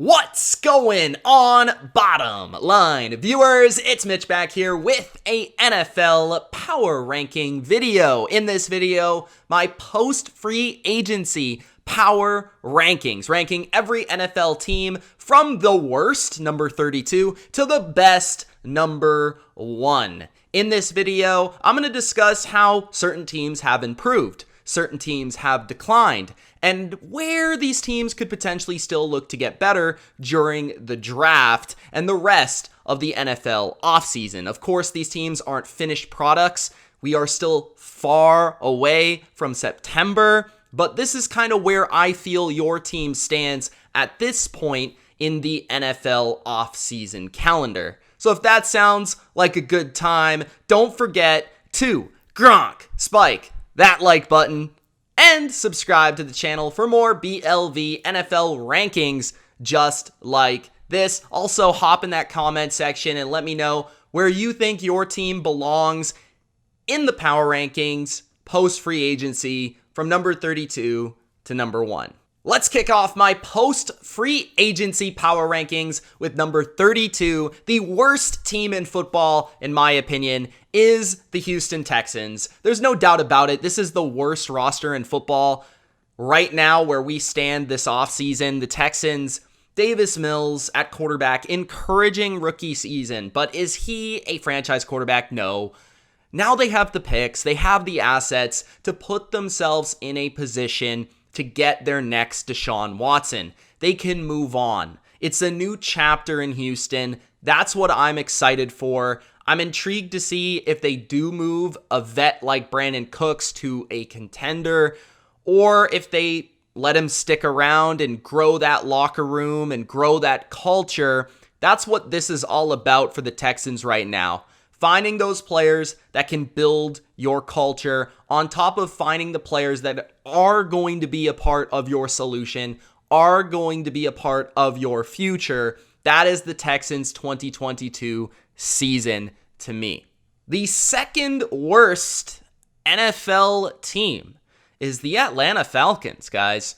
What's going on, bottom line viewers? It's Mitch back here with a NFL power ranking video. In this video, my post-free agency power rankings, ranking every NFL team from the worst, number 32, to the best, number 1. In this video, I'm going to discuss how certain teams have improved, certain teams have declined, and where these teams could potentially still look to get better during the draft and the rest of the NFL offseason. Of course, these teams aren't finished products. We are still far away from September, but this is kind of where I feel your team stands at this point in the NFL offseason calendar. So if that sounds like a good time, don't forget to spike that like button and subscribe to the channel for more BLV NFL rankings just like this. Also, hop in that comment section and let me know where you think your team belongs in the power rankings post-free agency from number 32 to number 1. Let's kick off my post-free agency power rankings with number 32. The worst team in football, in my opinion, is the Houston Texans. There's no doubt about it. This is the worst roster in football right now where we stand this offseason. The Texans, Davis Mills at quarterback, encouraging rookie season. But is he a franchise quarterback? No. Now they have the picks. They have the assets to put themselves in a position to get their next Deshaun Watson. They can move on. It's a new chapter in Houston. That's what I'm excited for. I'm intrigued to see if they do move a vet like Brandon Cooks to a contender, or if they let him stick around and grow that locker room and grow that culture. That's what this is all about for the Texans right now. Finding those players that can build your culture on top of finding the players that are going to be a part of your solution, are going to be a part of your future. That is the Texans 2022 season to me. The second worst NFL team is the Atlanta Falcons, guys.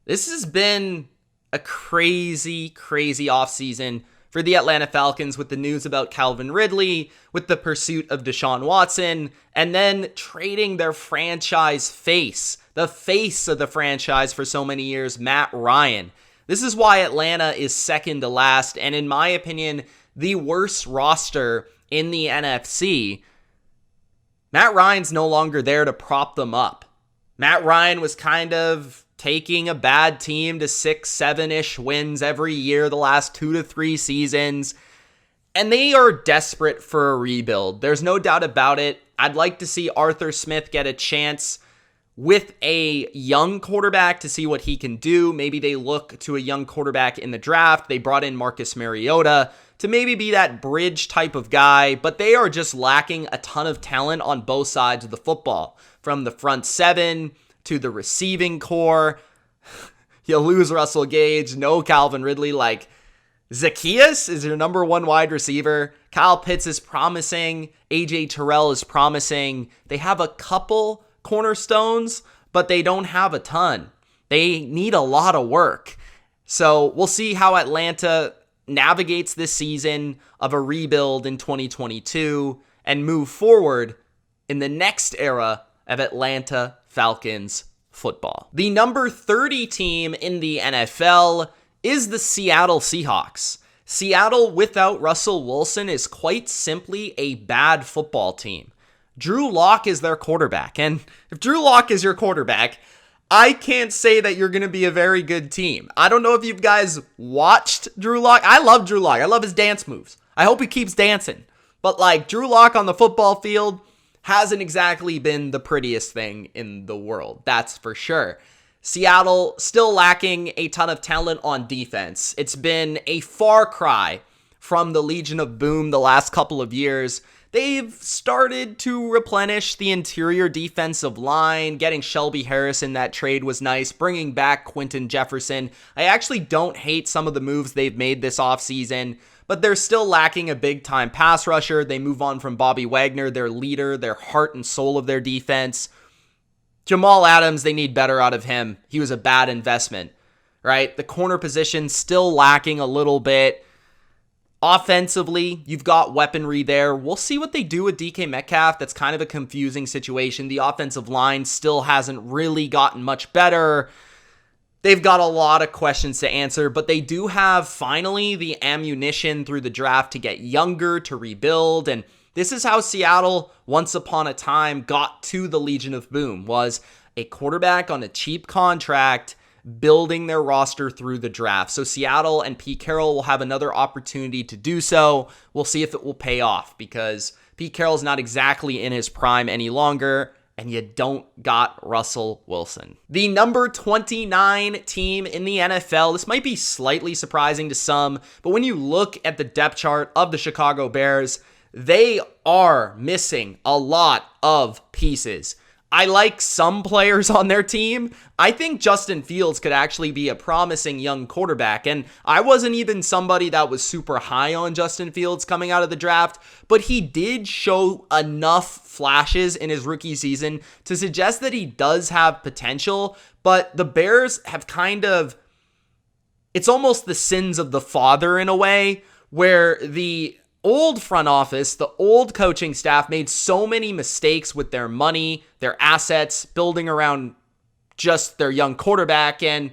This has been a crazy offseason for the Atlanta Falcons with the news about Calvin Ridley, with the pursuit of Deshaun Watson, and then trading their franchise face, the face of the franchise for so many years, Matt Ryan. This is why Atlanta is second to last, and in my opinion, the worst roster in the NFC. Matt Ryan's no longer there to prop them up. Matt Ryan was kind of taking a bad team to 6-7-ish wins every year the last 2 to 3 seasons. And they are desperate for a rebuild. There's no doubt about it. I'd like to see Arthur Smith get a chance with a young quarterback to see what he can do. Maybe they look to a young quarterback in the draft. They brought in Marcus Mariota to maybe be that bridge type of guy, but they are just lacking a ton of talent on both sides of the football. From the front seven to the receiving core. You lose Russell Gage, no Calvin Ridley. Like, Zacchaeus is your number 1 wide receiver. Kyle Pitts is promising. AJ Terrell is promising. They have a couple cornerstones, but they don't have a ton. They need a lot of work. So we'll see how Atlanta navigates this season of a rebuild in 2022 and move forward in the next era of Atlanta Falcons football. The number 30 team in the NFL is the Seattle Seahawks. Seattle without Russell Wilson is quite simply a bad football team. Drew Lock is their quarterback, and if Drew Lock is your quarterback, I can't say that you're going to be a very good team. I don't know if you guys watched Drew Lock. I love Drew Lock. I love his dance moves. I hope he keeps dancing. But like, Drew Lock on the football field hasn't exactly been the prettiest thing in the world, that's for sure. Seattle still lacking a ton of talent on defense. It's been a far cry from the Legion of Boom the last couple of years. They've started to replenish the interior defensive line. Getting Shelby Harris in that trade was nice. Bringing back Quentin Jefferson. I actually don't hate some of the moves they've made this offseason, but they're still lacking a big-time pass rusher. They move on from Bobby Wagner, their leader, their heart and soul of their defense. Jamal Adams, they need better out of him. He was a bad investment. right? The corner position still lacking a little bit. Offensively, you've got weaponry there. We'll see what they do with DK Metcalf. That's kind of a confusing situation. The offensive line still hasn't really gotten much better. They've got a lot of questions to answer, but they do have finally the ammunition through the draft to get younger, to rebuild, and this is how Seattle, once upon a time, got to the Legion of Boom, was a quarterback on a cheap contract, building their roster through the draft. So Seattle and Pete Carroll will have another opportunity to do so. We'll see if it will pay off, because Pete Carroll's not exactly in his prime any longer, and you don't got Russell Wilson. The number 29 team in the NFL, this might be slightly surprising to some, but when you look at the depth chart of the Chicago Bears, they are missing a lot of pieces. I like some players on their team. I think Justin Fields could actually be a promising young quarterback, and I wasn't even somebody that was super high on Justin Fields coming out of the draft, but he did show enough flashes in his rookie season to suggest that he does have potential, but the Bears have it's almost the sins of the father in a way, where the old front office, the old coaching staff made so many mistakes with their money, their assets, building around just their young quarterback, and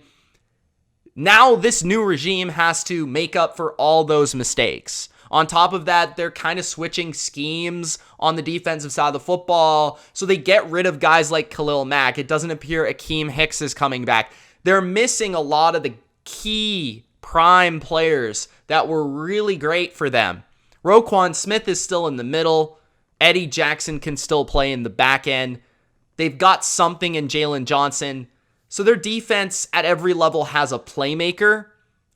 now this new regime has to make up for all those mistakes. On top of that, they're kind of switching schemes on the defensive side of the football, so they get rid of guys like Khalil Mack. It doesn't appear Akeem Hicks is coming back. They're missing a lot of the key prime players that were really great for them. Roquan Smith is still in the middle. Eddie Jackson can still play in the back end. They've got something in Jalen Johnson. So their defense at every level has a playmaker.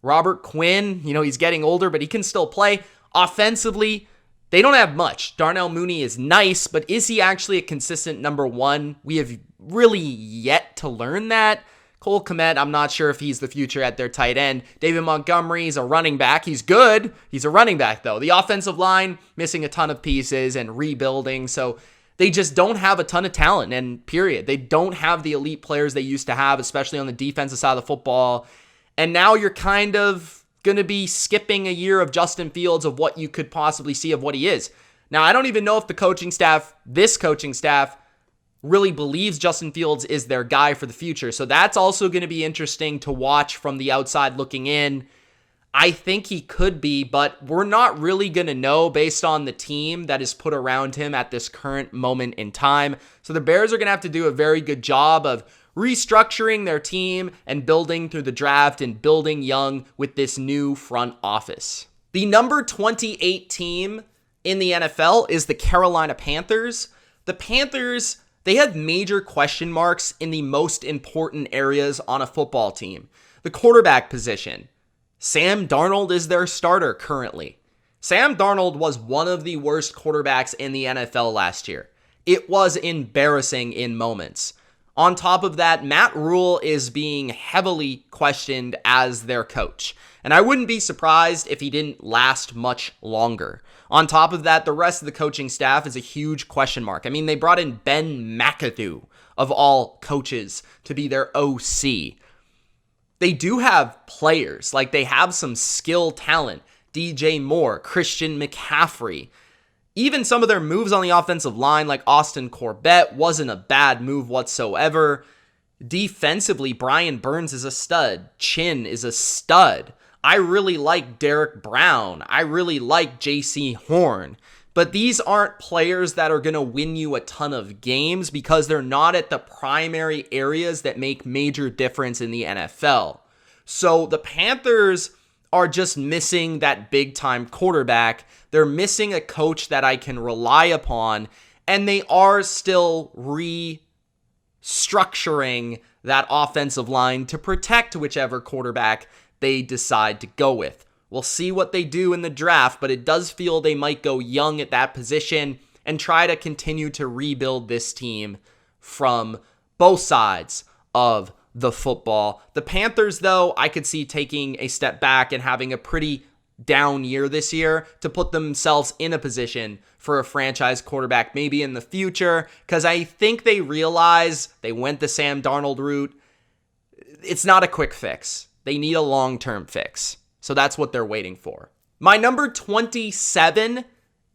Robert Quinn, he's getting older, but he can still play. Offensively, they don't have much. Darnell Mooney is nice, but is he actually a consistent number one? We have really yet to learn that. Cole Kmet, I'm not sure if he's the future at their tight end. David Montgomery's a running back. He's good. He's a running back, though. The offensive line, missing a ton of pieces and rebuilding. So they just don't have a ton of talent, and period. They don't have the elite players they used to have, especially on the defensive side of the football. And now you're kind of going to be skipping a year of Justin Fields, of what you could possibly see of what he is. Now, I don't even know if this coaching staff, really believes Justin Fields is their guy for the future. So that's also going to be interesting to watch from the outside looking in. I think he could be, but we're not really going to know based on the team that is put around him at this current moment in time. So the Bears are going to have to do a very good job of restructuring their team and building through the draft and building young with this new front office. The number 28 team in the NFL is the Carolina Panthers. The Panthers, they have major question marks in the most important areas on a football team. The quarterback position. Sam Darnold is their starter currently. Sam Darnold was one of the worst quarterbacks in the NFL last year. It was embarrassing in moments. On top of that, Matt Rule is being heavily questioned as their coach. And I wouldn't be surprised if he didn't last much longer. On top of that, the rest of the coaching staff is a huge question mark. I mean, they brought in Ben McAdoo, of all coaches, to be their OC. They do have players, like they have some skill talent. DJ Moore, Christian McCaffrey. Even some of their moves on the offensive line, like Austin Corbett, wasn't a bad move whatsoever. Defensively, Brian Burns is a stud. Chin is a stud. I really like Derek Brown. I really like J.C. Horn. But these aren't players that are going to win you a ton of games because they're not at the primary areas that make major difference in the NFL. So the Panthers are just missing that big-time quarterback. They're missing a coach that I can rely upon, and they are still restructuring that offensive line to protect whichever quarterback they decide to go with. We'll see what they do in the draft, but it does feel they might go young at that position and try to continue to rebuild this team from both sides of the football. The Panthers, though, I could see taking a step back and having a pretty down year this year to put themselves in a position for a franchise quarterback maybe in the future, because I think they realize they went the Sam Darnold route. It's not a quick fix. They need a long-term fix. So that's what they're waiting for. My number 27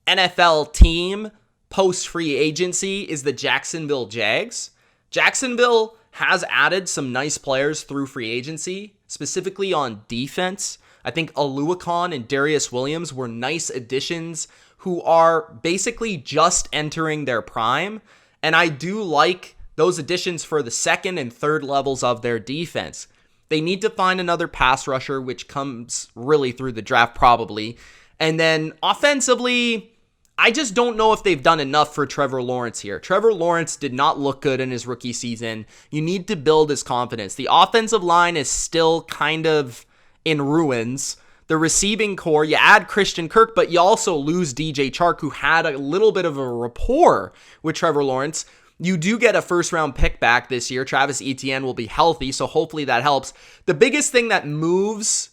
NFL team post-free agency is the Jacksonville Jags. Jacksonville has added some nice players through free agency, specifically on defense. I think Aluakon and Darius Williams were nice additions who are basically just entering their prime. And I do like those additions for the second and third levels of their defense. They need to find another pass rusher, which comes really through the draft probably. And then offensively, I just don't know if they've done enough for Trevor Lawrence here. Trevor Lawrence did not look good in his rookie season. You need to build his confidence. The offensive line is still kind of in ruins. The receiving core, you add Christian Kirk, but you also lose DJ Chark, who had a little bit of a rapport with Trevor Lawrence. You do get a first-round pick back this year. Travis Etienne will be healthy, so hopefully that helps. The biggest thing that moves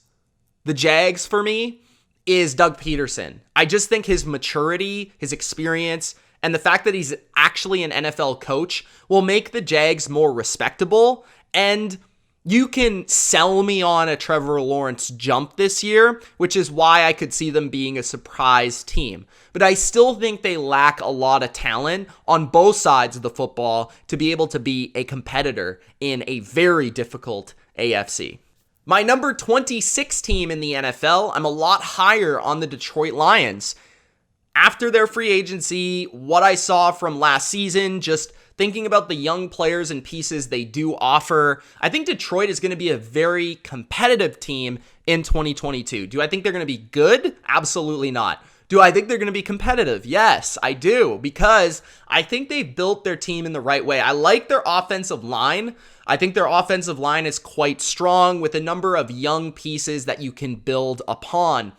the Jags for me is Doug Peterson. I just think his maturity, his experience, and the fact that he's actually an NFL coach will make the Jags more respectable. And you can sell me on a Trevor Lawrence jump this year, which is why I could see them being a surprise team. But I still think they lack a lot of talent on both sides of the football to be able to be a competitor in a very difficult AFC. My number 26 team in the NFL, I'm a lot higher on the Detroit Lions. After their free agency, what I saw from last season, just thinking about the young players and pieces they do offer, I think Detroit is going to be a very competitive team in 2022. Do I think they're going to be good? Absolutely not. Do I think they're going to be competitive? Yes, I do, because I think they built their team in the right way. I like their offensive line. I think their offensive line is quite strong with a number of young pieces that you can build upon.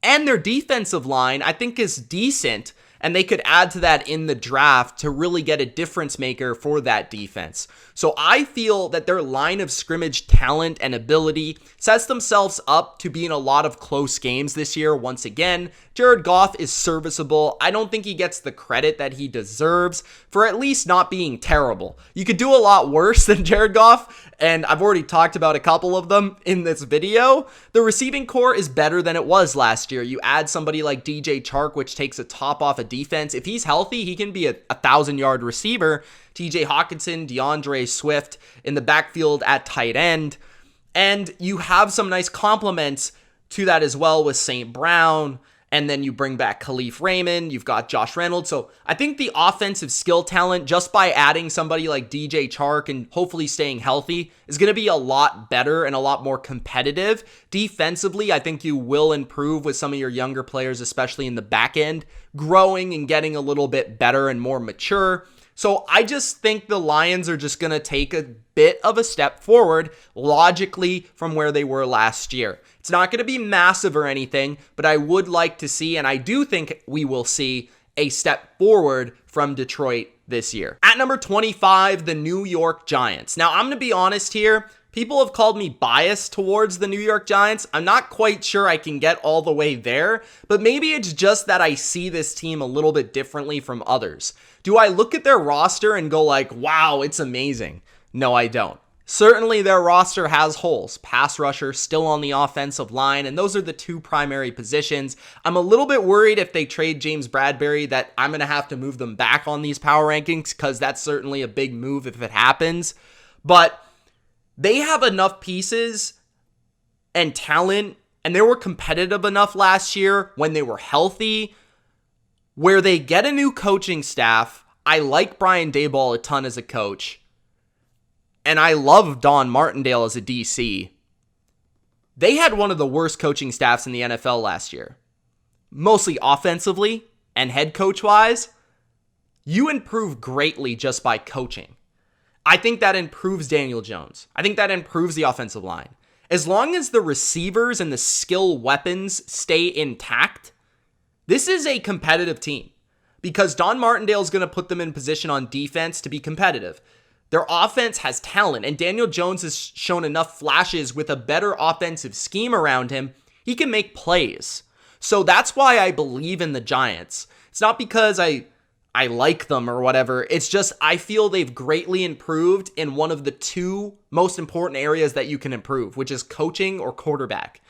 And their defensive line, I think, is decent, and they could add to that in the draft to really get a difference maker for that defense. So I feel that their line of scrimmage talent and ability sets themselves up to be in a lot of close games this year. Once again, Jared Goff is serviceable. I don't think he gets the credit that he deserves for at least not being terrible. You could do a lot worse than Jared Goff, and I've already talked about a couple of them in this video. The receiving core is better than it was last year. You add somebody like DJ Chark, which takes a top off a defense. If he's healthy, he can be a 1,000-yard receiver. TJ Hawkinson, DeAndre Swift in the backfield at tight end. And you have some nice compliments to that as well with St. Brown. And then you bring back Khalif Raymond. You've got Josh Reynolds. So I think the offensive skill talent, just by adding somebody like DJ Chark and hopefully staying healthy, is going to be a lot better and a lot more competitive. Defensively, I think you will improve with some of your younger players, especially in the back end, growing and getting a little bit better and more mature. So I just think the Lions are just going to take a bit of a step forward logically from where they were last year. It's not going to be massive or anything, but I would like to see, and I do think we will see, a step forward from Detroit this year. At number 25, the New York Giants. Now, I'm going to be honest here. People have called me biased towards the New York Giants. I'm not quite sure I can get all the way there, but maybe it's just that I see this team a little bit differently from others. Do I look at their roster and go like, wow, it's amazing? No, I don't. Certainly their roster has holes. Pass rusher still on the offensive line, and those are the two primary positions. I'm a little bit worried if they trade James Bradberry that I'm going to have to move them back on these power rankings, because that's certainly a big move if it happens. But they have enough pieces and talent, and they were competitive enough last year when they were healthy, where they get a new coaching staff. I like Brian Daboll a ton as a coach, and I love Don Martindale as a DC. They had one of the worst coaching staffs in the NFL last year, mostly offensively and head coach-wise. You improve greatly just by coaching. I think that improves Daniel Jones. I think that improves the offensive line. As long as the receivers and the skill weapons stay intact, this is a competitive team, because Don Martindale is going to put them in position on defense to be competitive. Their offense has talent, and Daniel Jones has shown enough flashes with a better offensive scheme around him. He can make plays. So that's why I believe in the Giants. It's not because I I like them or whatever. It's just I feel they've greatly improved in one of the two most important areas that you can improve, which is coaching or quarterback.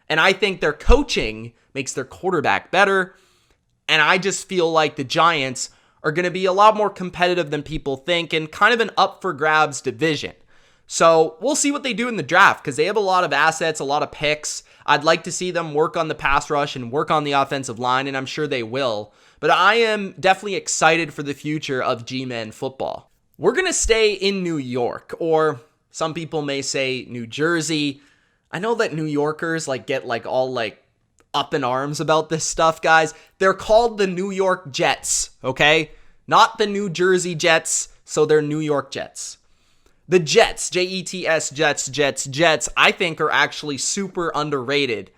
And I think their coaching makes their quarterback better. And I just feel like the Giants are going to be a lot more competitive than people think and kind of an up for grabs division. So we'll see what they do in the draft because they have a lot of assets, a lot of picks. I'd like to see them work on the pass rush and work on the offensive line, and I'm sure they will. But I am definitely excited for the future of G-Men football. We're going to stay in New York, or some people may say New Jersey. I know that New Yorkers get all up in arms about this stuff, guys. They're called the New York Jets, okay? Not the New Jersey Jets, so they're New York Jets. The Jets, Jets, Jets, I think are actually super underrated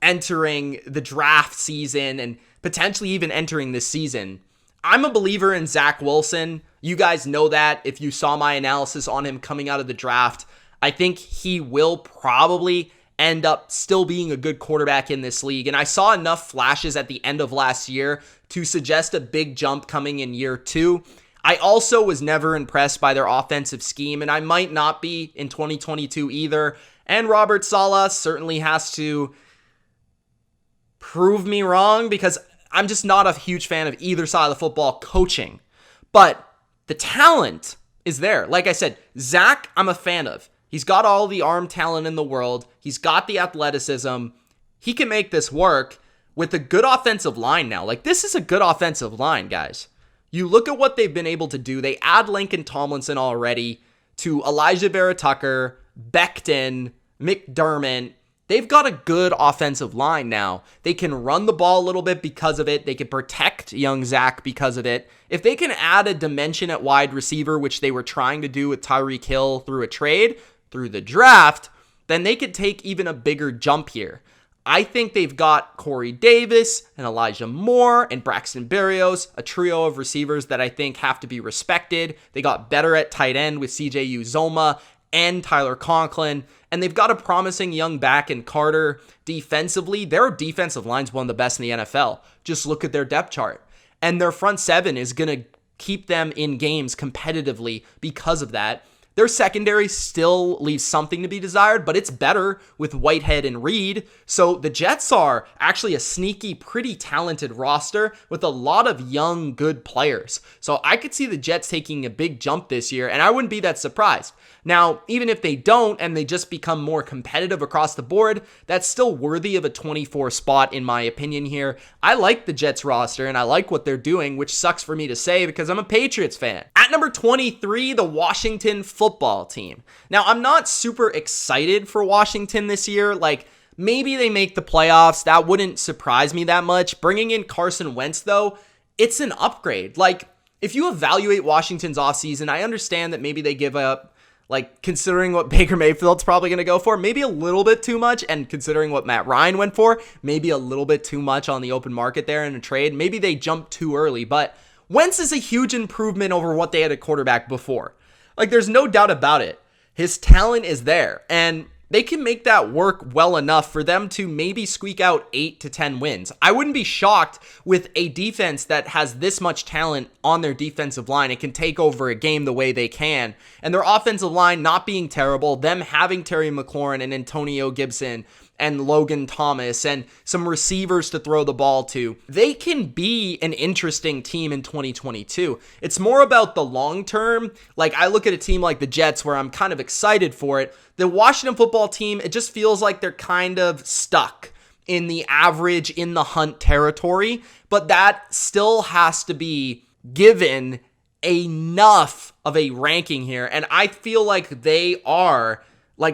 entering the draft season and potentially even entering this season. I'm a believer in Zach Wilson. You guys know that if you saw my analysis on him coming out of the draft. I think he will probably end up still being a good quarterback in this league. And I saw enough flashes at the end of last year to suggest a big jump coming in year 2. I also was never impressed by their offensive scheme, and I might not be in 2022 either. And Robert Saleh certainly has to prove me wrong because I'm just not a huge fan of either side of the football coaching. But the talent is there. Like I said, Zach, I'm a fan of. He's got all the arm talent in the world. He's got the athleticism. He can make this work with a good offensive line now. This is a good offensive line, guys. You look at what they've been able to do. They add Lincoln Tomlinson already to Elijah Vera-Tucker, Becton, McDermott. They've got a good offensive line now. They can run the ball a little bit because of it. They can protect young Zach because of it. If they can add a dimension at wide receiver, which they were trying to do with Tyreek Hill through a trade, through the draft, then they could take even a bigger jump here. I think they've got Corey Davis and Elijah Moore and Braxton Berrios, a trio of receivers that I think have to be respected. They got better at tight end with CJ Uzoma and Tyler Conklin, and they've got a promising young back in Carter. Defensively, their defensive line's one of the best in the NFL. Just look at their depth chart. And their front seven is going to keep them in games competitively because of that. Their secondary still leaves something to be desired, but it's better with Whitehead and Reed. So the Jets are actually a sneaky, pretty talented roster with a lot of young, good players. So I could see the Jets taking a big jump this year, and I wouldn't be that surprised. Now, even if they don't and they just become more competitive across the board, that's still worthy of a 24 spot in my opinion here. I like the Jets roster and I like what they're doing, which sucks for me to say because I'm a Patriots fan. At number 23, the Washington football team. Now, I'm not super excited for Washington this year. Maybe they make the playoffs. That wouldn't surprise me that much. Bringing in Carson Wentz, though, it's an upgrade. If you evaluate Washington's offseason, I understand that maybe they give up, considering what Baker Mayfield's probably going to go for, maybe a little bit too much, and considering what Matt Ryan went for, maybe a little bit too much on the open market there in a trade. Maybe they jumped too early, but Wentz is a huge improvement over what they had at quarterback before. There's no doubt about it. His talent is there, and they can make that work well enough for them to maybe squeak out 8 to 10 wins. I wouldn't be shocked with a defense that has this much talent on their defensive line. It can take over a game the way they can. And their offensive line not being terrible, them having Terry McLaurin and Antonio Gibson and Logan Thomas and some receivers to throw the ball to, they can be an interesting team in 2022. It's more about the long term. I look at a team like the Jets where I'm kind of excited for it. The Washington football team, it just feels like they're kind of stuck in the average, in the hunt territory, but that still has to be given enough of a ranking here. And I feel like they are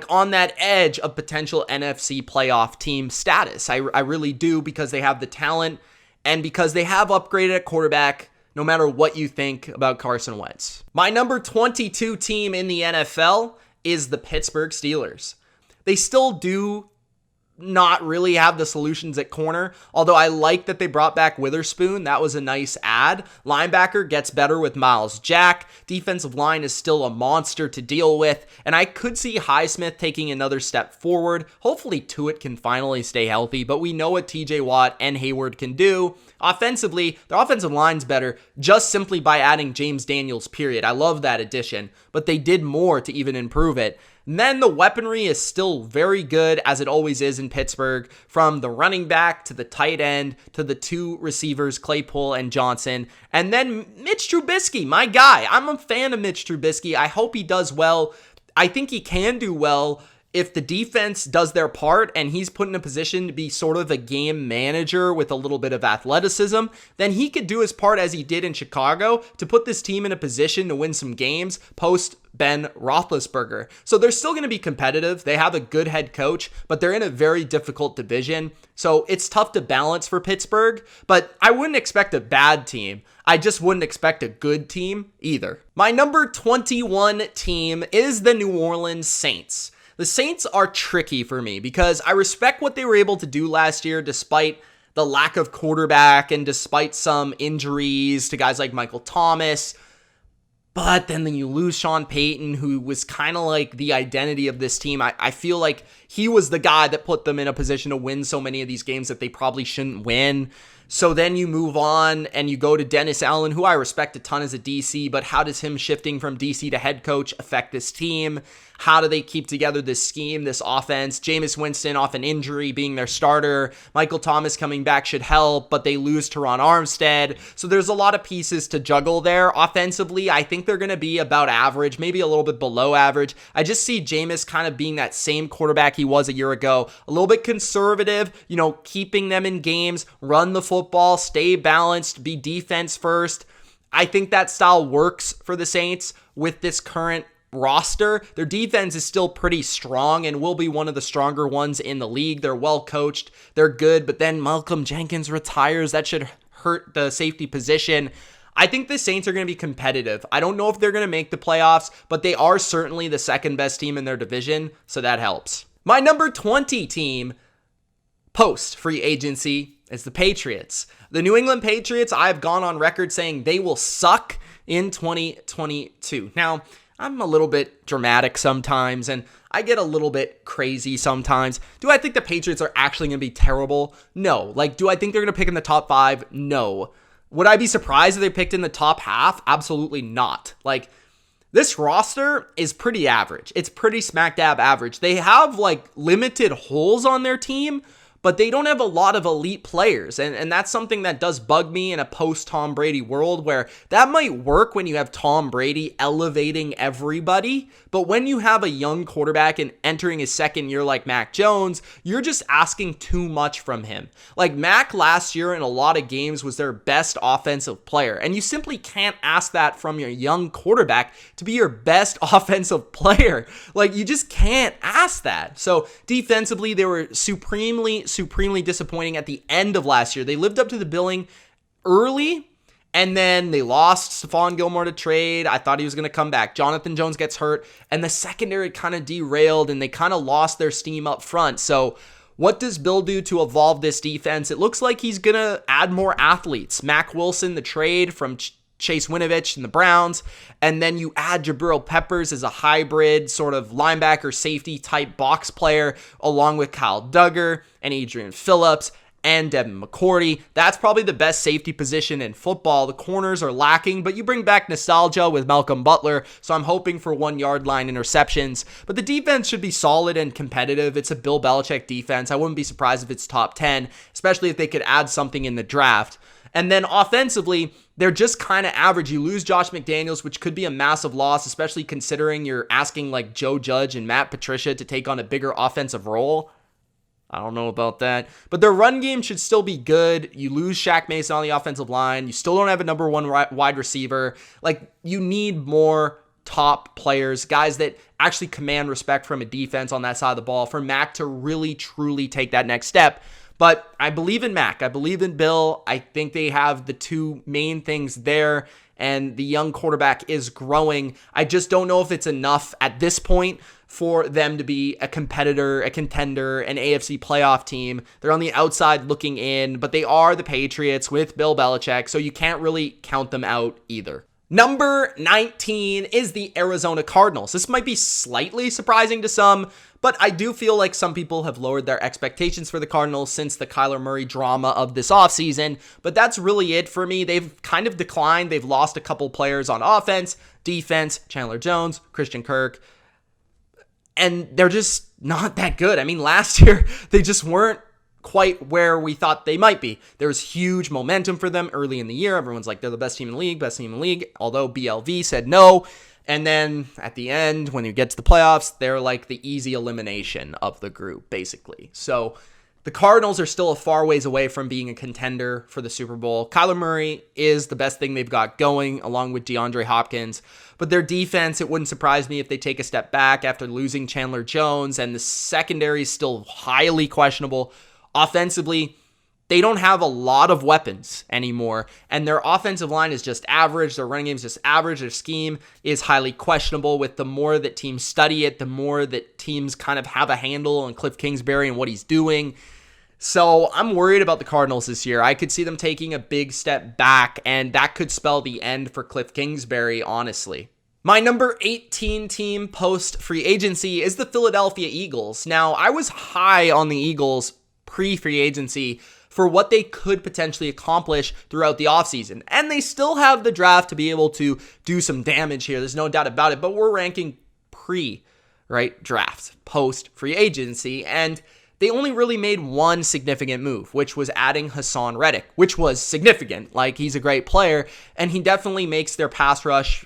on that edge of potential NFC playoff team status. I really do, because they have the talent and because they have upgraded at quarterback, no matter what you think about Carson Wentz. My number 22 team in the NFL is the Pittsburgh Steelers. They still do not really have the solutions at corner, although I like that they brought back Witherspoon. That was a nice add. Linebacker gets better with Miles Jack. Defensive line is still a monster to deal with, and I could see Highsmith taking another step forward. Hopefully Tuitt can finally stay healthy, but we know what TJ Watt and Hayward can do. Offensively, their offensive line's better just simply by adding James Daniels, period. I love that addition, but they did more to even improve it. And then the weaponry is still very good, as it always is in Pittsburgh, from the running back to the tight end to the two receivers, Claypool and Johnson. And then Mitch Trubisky, my guy. I'm a fan of Mitch Trubisky. I hope he does well. I think he can do well if the defense does their part and he's put in a position to be sort of a game manager with a little bit of athleticism. Then he could do his part, as he did in Chicago, to put this team in a position to win some games post Ben Roethlisberger. So they're still going to be competitive. They have a good head coach, but they're in a very difficult division. So it's tough to balance for Pittsburgh, but I wouldn't expect a bad team. I just wouldn't expect a good team either. My number 21 team is the New Orleans Saints. The Saints are tricky for me because I respect what they were able to do last year despite the lack of quarterback and despite some injuries to guys like Michael Thomas. But then you lose Sean Payton, who was kind of like the identity of this team. I feel like he was the guy that put them in a position to win so many of these games that they probably shouldn't win. So then you move on and you go to Dennis Allen, who I respect a ton as a DC, but how does him shifting from DC to head coach affect this team? How do they keep together this scheme, this offense? Jameis Winston off an injury being their starter. Michael Thomas coming back should help, but they lose Teron Armstead. So there's a lot of pieces to juggle there. Offensively, I think they're going to be about average, maybe a little bit below average. I just see Jameis kind of being that same quarterback he was a year ago. A little bit conservative, keeping them in games, run the football, stay balanced, be defense first. I think that style works for the Saints with this current roster. Their defense is still pretty strong and will be one of the stronger ones in the league. They're well coached. They're good, but then Malcolm Jenkins retires. That should hurt the safety position. I think the Saints are going to be competitive. I don't know if they're going to make the playoffs, but they are certainly the second best team in their division, so that helps. My number 20 team post free agency is the Patriots. The New England Patriots, I've gone on record saying they will suck in 2022. Now, I'm a little bit dramatic sometimes, and I get a little bit crazy sometimes. Do I think the Patriots are actually going to be terrible? No. Do I think they're going to pick in the top 5? No. Would I be surprised if they picked in the top half? Absolutely not. This roster is pretty average. It's pretty smack dab average. They have, limited holes on their team, but they don't have a lot of elite players. And that's something that does bug me in a post-Tom Brady world, where that might work when you have Tom Brady elevating everybody. But when you have a young quarterback and entering his second year like Mac Jones, you're just asking too much from him. Mac last year in a lot of games was their best offensive player. And you simply can't ask that from your young quarterback to be your best offensive player. You just can't ask that. So defensively, they were supremely disappointing at the end of last year. They lived up to the billing early, and then they lost Stephon Gilmore to trade. I thought he was going to come back. Jonathan Jones gets hurt, and the secondary kind of derailed, and they kind of lost their steam up front. So what does Bill do to evolve this defense? It looks like he's going to add more athletes. Mac Wilson, the trade from Chase Winovich and the Browns, and then you add Jabril Peppers as a hybrid sort of linebacker safety type box player, along with Kyle Duggar and Adrian Phillips and Devin McCourty. That's probably the best safety position in football. The corners are lacking, but you bring back nostalgia with Malcolm Butler, so I'm hoping for 1-yard line interceptions. But the defense should be solid and competitive. It's a Bill Belichick defense. I wouldn't be surprised if it's top 10, especially if they could add something in the draft. And then offensively, they're just kind of average. You lose Josh McDaniels, which could be a massive loss, especially considering you're asking Joe Judge and Matt Patricia to take on a bigger offensive role. I don't know about that. But their run game should still be good. You lose Shaq Mason on the offensive line. You still don't have a number 1 wide receiver. You need more top players, guys that actually command respect from a defense on that side of the ball for Mac to really, truly take that next step. But I believe in Mac. I believe in Bill. I think they have the two main things there, and the young quarterback is growing. I just don't know if it's enough at this point for them to be a competitor, a contender, an AFC playoff team. They're on the outside looking in, but they are the Patriots with Bill Belichick, so you can't really count them out either. Number 19 is the Arizona Cardinals. This might be slightly surprising to some, but I do feel like some people have lowered their expectations for the Cardinals since the Kyler Murray drama of this offseason, but that's really it for me. They've kind of declined. They've lost a couple players on offense, defense, Chandler Jones, Christian Kirk, and they're just not that good. I mean, last year, they just weren't quite where we thought they might be. There was huge momentum for them early in the year. Everyone's like, they're the best team in the league, although BLV said no. And then at the end, when you get to the playoffs, they're like the easy elimination of the group, basically. So the Cardinals are still a far ways away from being a contender for the Super Bowl. Kyler Murray is the best thing they've got going, along with DeAndre Hopkins. But their defense, it wouldn't surprise me if they take a step back after losing Chandler Jones, and the secondary is still highly questionable. Offensively, they don't have a lot of weapons anymore, and their offensive line is just average. Their running game is just average. Their scheme is highly questionable. With the more that teams study it, the more that teams kind of have a handle on Cliff Kingsbury and what he's doing. So I'm worried about the Cardinals this year. I could see them taking a big step back, and that could spell the end for Cliff Kingsbury, honestly. My number 18 team post-free agency is the Philadelphia Eagles. Now, I was high on the Eagles pre-free agency for what they could potentially accomplish throughout the offseason. And they still have the draft to be able to do some damage here. There's no doubt about it. But we're ranking draft, post-free agency. And they only really made one significant move, which was adding Hassan Reddick, which was significant. Like, he's a great player, and he definitely makes their pass rush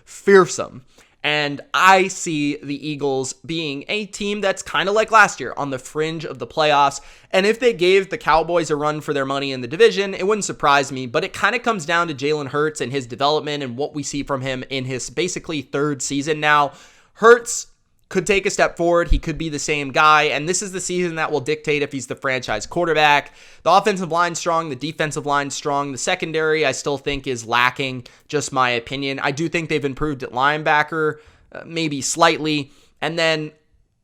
fearsome. And I see the Eagles being a team that's kind of like last year, on the fringe of the playoffs. And if they gave the Cowboys a run for their money in the division, it wouldn't surprise me. But it kind of comes down to Jalen Hurts and his development and what we see from him in his basically third season now. Hurts could take a step forward. He could be the same guy. And this is the season that will dictate if he's the franchise quarterback. The offensive line's strong. The defensive line's strong. The secondary, I still think, is lacking. Just my opinion. I do think they've improved at linebacker, maybe slightly. And then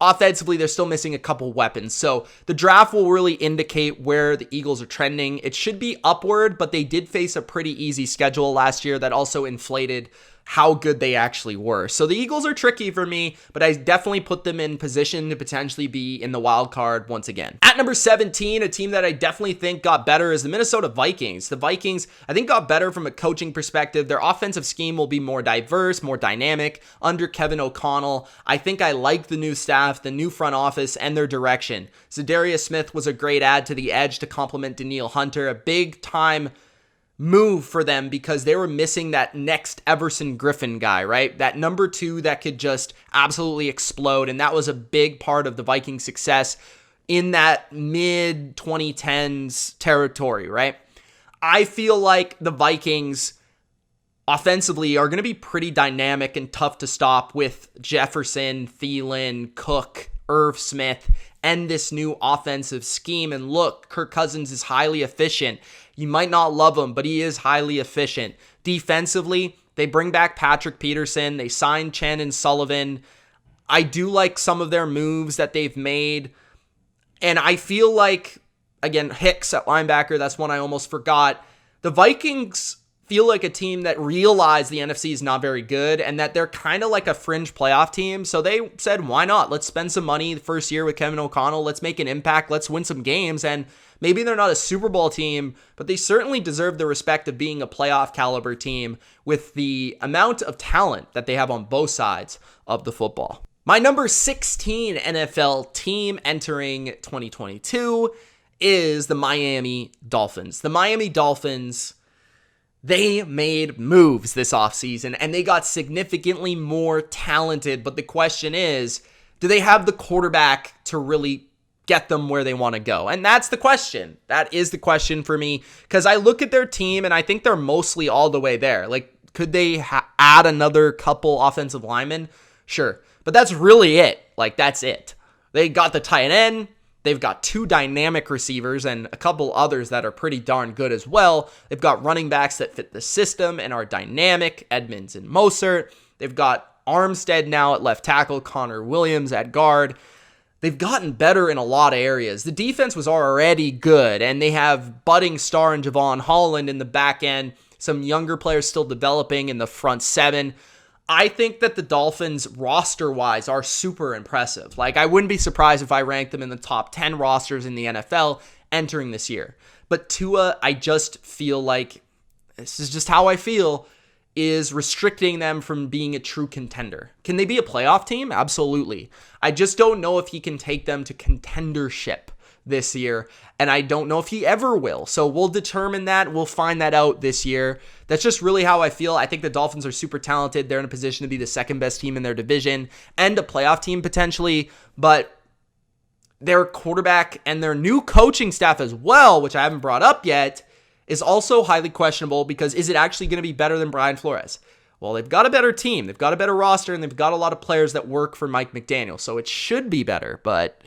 offensively, they're still missing a couple weapons. So the draft will really indicate where the Eagles are trending. It should be upward, but they did face a pretty easy schedule last year that also inflated how good they actually were. So the Eagles are tricky for me, but I definitely put them in position to potentially be in the wild card once again. At number 17, a team that I definitely think got better is the Minnesota Vikings. The Vikings, I think, got better from a coaching perspective. Their offensive scheme will be more diverse, more dynamic under Kevin O'Connell. I think I like the new staff, the new front office, and their direction. Zadarius Smith was a great add to the edge to complement Danielle Hunter, a big time move for them because they were missing that next Everson Griffin guy, right? That number 2 that could just absolutely explode. And that was a big part of the Vikings' success in that mid 2010s territory, right? I feel like the Vikings offensively are going to be pretty dynamic and tough to stop with Jefferson, Thielen, Cook, Irv Smith, and this new offensive scheme. And look, Kirk Cousins is highly efficient. You might not love him, but he is highly efficient. Defensively, they bring back Patrick Peterson. They signed Chandon Sullivan. I do like some of their moves that they've made. And I feel like, again, Hicks at linebacker, that's one I almost forgot. The Vikings feel like a team that realized the NFC is not very good and that they're kind of like a fringe playoff team. So they said, why not? Let's spend some money the first year with Kevin O'Connell. Let's make an impact. Let's win some games. And maybe they're not a Super Bowl team, but they certainly deserve the respect of being a playoff caliber team with the amount of talent that they have on both sides of the football. My number 16 NFL team entering 2022 is the Miami Dolphins. The Miami Dolphins, they made moves this offseason and they got significantly more talented. But the question is, do they have the quarterback to really get them where they want to go? And that's the question. That is the question for me, because I look at their team and I think they're mostly all the way there. Like, could they add another couple offensive linemen? Sure. But that's really it. Like, that's it. They got the tight end. They've got 2 dynamic receivers and a couple others that are pretty darn good as well. They've got running backs that fit the system and are dynamic, Edmonds and Mostert. They've got Armstead now at left tackle, Connor Williams at guard. They've gotten better in a lot of areas. The defense was already good, and they have budding star in Javon Holland in the back end, some younger players still developing in the front seven. I think that the Dolphins roster-wise are super impressive. Like, I wouldn't be surprised if I ranked them in the top 10 rosters in the NFL entering this year. But Tua, I just feel like, this is just how I feel, is restricting them from being a true contender. Can they be a playoff team? Absolutely. I just don't know if he can take them to contendership this year, and I don't know if he ever will. So we'll determine that. We'll find that out this year. That's just really how I feel. I think the Dolphins are super talented. They're in a position to be the second best team in their division and a playoff team potentially, but their quarterback and their new coaching staff as well, which I haven't brought up yet, is also highly questionable because is it actually going to be better than Brian Flores? Well, they've got a better team. They've got a better roster, and they've got a lot of players that work for Mike McDaniel, so it should be better, but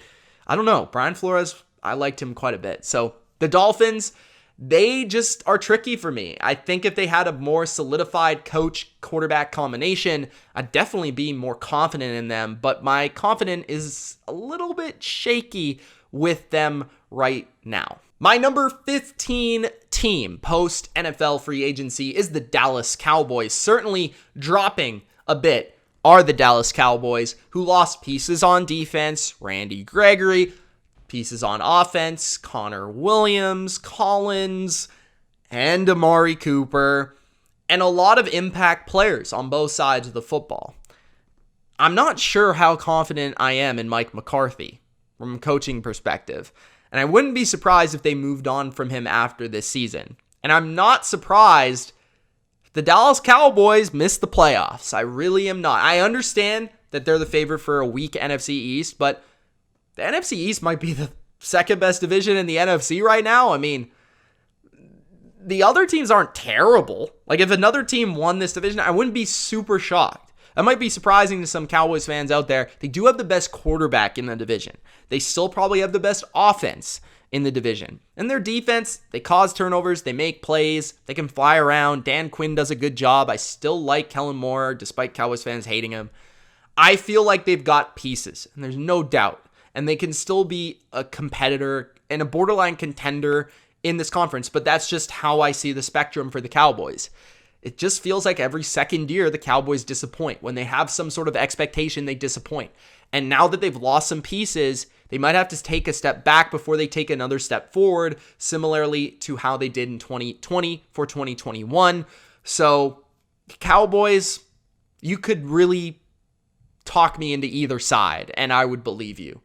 I don't know. Brian Flores, I liked him quite a bit. So the Dolphins, they just are tricky for me. I think if they had a more solidified coach-quarterback combination, I'd definitely be more confident in them, but my confidence is a little bit shaky with them right now. My number 15 team post-NFL free agency is the Dallas Cowboys. Certainly dropping a bit are the Dallas Cowboys, who lost pieces on defense, Randy Gregory, pieces on offense, Connor Williams, Collins, and Amari Cooper, and a lot of impact players on both sides of the football. I'm not sure how confident I am in Mike McCarthy from a coaching perspective, and I wouldn't be surprised if they moved on from him after this season. And I'm not surprised if the Dallas Cowboys missed the playoffs. I really am not. I understand that they're the favorite for a weak NFC East, but the NFC East might be the second best division in the NFC right now. I mean, the other teams aren't terrible. Like, if another team won this division, I wouldn't be super shocked. That might be surprising to some Cowboys fans out there. They do have the best quarterback in the division. They still probably have the best offense in the division. And their defense, they cause turnovers, they make plays, they can fly around. Dan Quinn does a good job. I still like Kellen Moore, despite Cowboys fans hating him. I feel like they've got pieces, and there's no doubt. And they can still be a competitor and a borderline contender in this conference, but that's just how I see the spectrum for the Cowboys. It just feels like every second year the Cowboys disappoint. When they have some sort of expectation, they disappoint. And now that they've lost some pieces, they might have to take a step back before they take another step forward, similarly to how they did in 2020 for 2021. So, Cowboys, you could really talk me into either side, and I would believe you.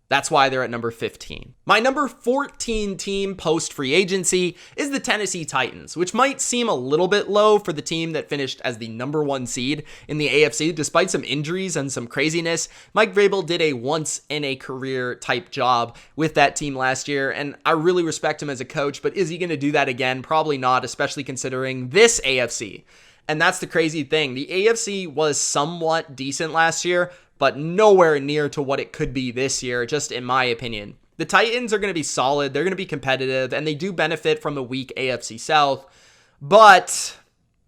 That's why they're at number 15. My number 14 team post-free agency is the Tennessee Titans, which might seem a little bit low for the team that finished as the number 1 seed in the AFC. Despite some injuries and some craziness, Mike Vrabel did a once-in-a-career type job with that team last year, and I really respect him as a coach, but is he going to do that again? Probably not, especially considering this AFC. And that's the crazy thing. The AFC was somewhat decent last year, but nowhere near to what it could be this year, just in my opinion. The Titans are going to be solid, they're going to be competitive, and they do benefit from the weak AFC South, but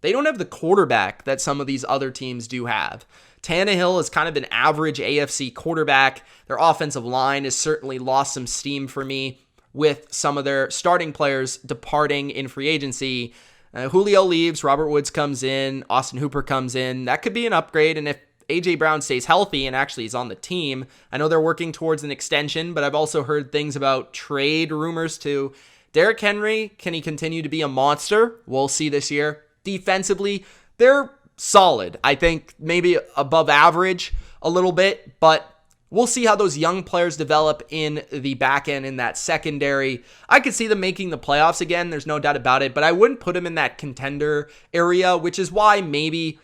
they don't have the quarterback that some of these other teams do have. Tannehill is kind of an average AFC quarterback. Their offensive line has certainly lost some steam for me with some of their starting players departing in free agency. Julio leaves, Robert Woods comes in, Austin Hooper comes in. That could be an upgrade, and if A.J. Brown stays healthy and actually is on the team, I know they're working towards an extension, but I've also heard things about trade rumors too. Derrick Henry, can he continue to be a monster? We'll see this year. Defensively, they're solid. I think maybe above average a little bit, but we'll see how those young players develop in the back end in that secondary. I could see them making the playoffs again. There's no doubt about it, but I wouldn't put them in that contender area, which is why maybe